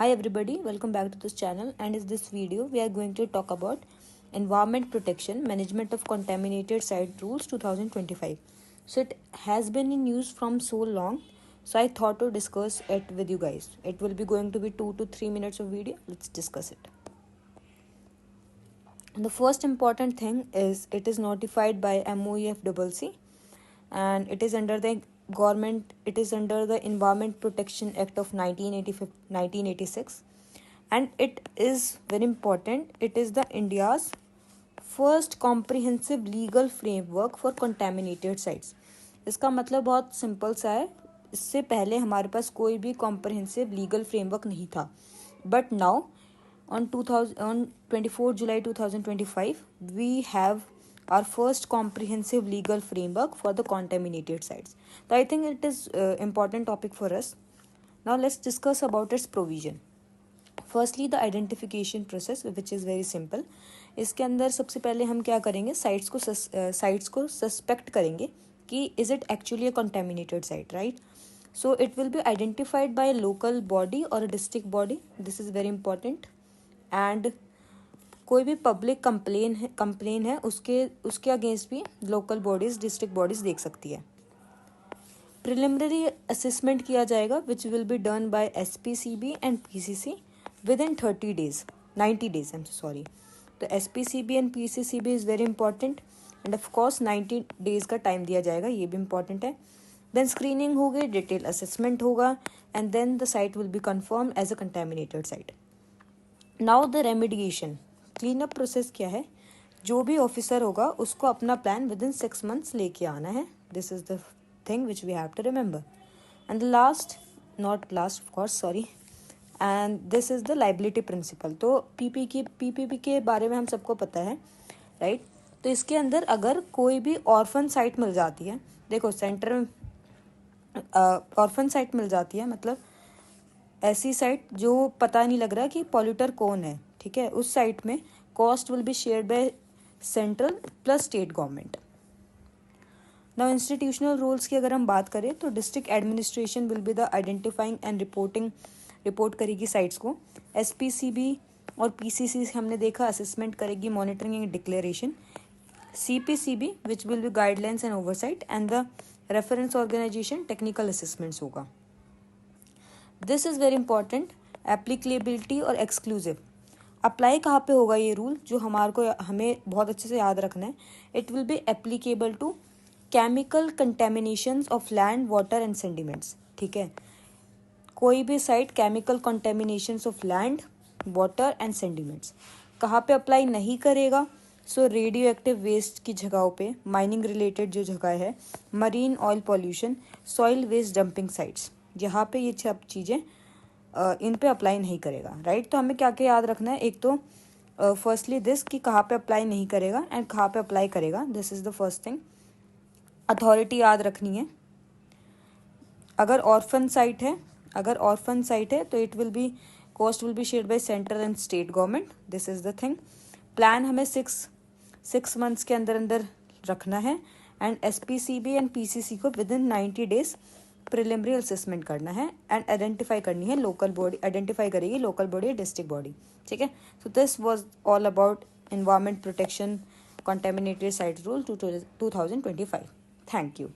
Hi everybody, welcome back to this channel, and in this video we are going to talk about Environment Protection Management of Contaminated Site Rules 2025. So it has been in use from so long, so I thought to discuss it with you guys. It will be going to be 2 to 3 minutes of video. Let's discuss it. The first important thing is it is notified by MOEFCC and it is under the Environment Protection Act of 1986, and it is very important. It is the India's first comprehensive legal framework for contaminated sites. इसका मतलब बहुत simple सा है. इससे पहले हमारे पास कोई भी कॉम्प्रिहेंसिव लीगल फ्रेमवर्क नहीं था, but now on 24 July 2025 we have our first comprehensive legal framework for the contaminated sites. So I think it is important topic for us. Now let's discuss about its provision. Firstly, the identification process, which is very simple. इसके अंदर सबसे पहले हम क्या करेंगे, sites को suspect करेंगे कि is it actually a contaminated site, right? So it will be identified by a local body or a district body. This is very important. And कोई भी पब्लिक कंप्लेन है उसके अगेंस्ट भी लोकल बॉडीज, डिस्ट्रिक्ट बॉडीज देख सकती है. Preliminary assessment किया जाएगा which will be done by SPCB and PCC within 90 days. I am sorry. तो SPCB and PCCB is very important and of course 90 days का time दिया जाएगा, ये भी इंपॉर्टेंट है. देन स्क्रीनिंग होगी, डिटेल असेसमेंट होगा, and then the site will be confirmed as a contaminated site. Now the remediation, clean up process क्या है. जो भी ऑफिसर होगा उसको अपना प्लान विद इन 6 months लेके आना है. This is the thing which we have to remember. And the not last of course, sorry, and this is the liability principle. तो PPP के बारे में हम सबको पता है, राइट. तो इसके अंदर अगर कोई भी ऑर्फन साइट मिल जाती है, देखो सेंटर में ऑर्फन साइट मिल जाती है, मतलब ऐसी साइट जो पता नहीं लग रहा कि पॉल्यूटर कौन है, ठीक है, उस साइट में cost will be shared by central plus state government. Now institutional roles की अगर हम बात करें तो district administration will be the identifying and report करेगी साइट्स को. SPCB और PCC हमने देखा असेसमेंट करेगी, monitoring and declaration. CPCB which will be guidelines and oversight, and the reference organisation technical assessments होगा. This is very important. Applicability और exclusive, apply कहाँ पे होगा ये रूल, जो हमें बहुत अच्छे से याद रखना है. It will be applicable to chemical contaminations of land, water and sediments. ठीक है, कोई भी site chemical contaminations of land, water and sediments कहाँ पे अप्लाई नहीं करेगा. सो रेडियो एक्टिव वेस्ट की जगहों पे, माइनिंग रिलेटेड जो जगह है, marine oil pollution, soil waste dumping sites, यहाँ पे ये सब चीज़ें इन पे अप्लाई नहीं करेगा, राइट. तो हमें क्या क्या याद रखना है, एक तो फर्स्टली दिस कि कहाँ पे अप्लाई नहीं करेगा एंड कहाँ पे अप्लाई करेगा. This is the first thing. Authority याद रखनी है. अगर ऑर्फन साइट है तो it will B cost will be shared by central and state government. This is the thing. Plan हमें 6 months के अंदर रखना है, एंड SPCB एंड PCC को with in 90 days preliminary assessment करना है, एंड आइडेंटिफाई करनी है लोकल बॉडी, आइडेंटिफाई करेगी लोकल बॉडी या डिस्ट्रिक्ट बॉडी. ठीक है. So this was all about environment protection contaminated site rule 2025. Thank you.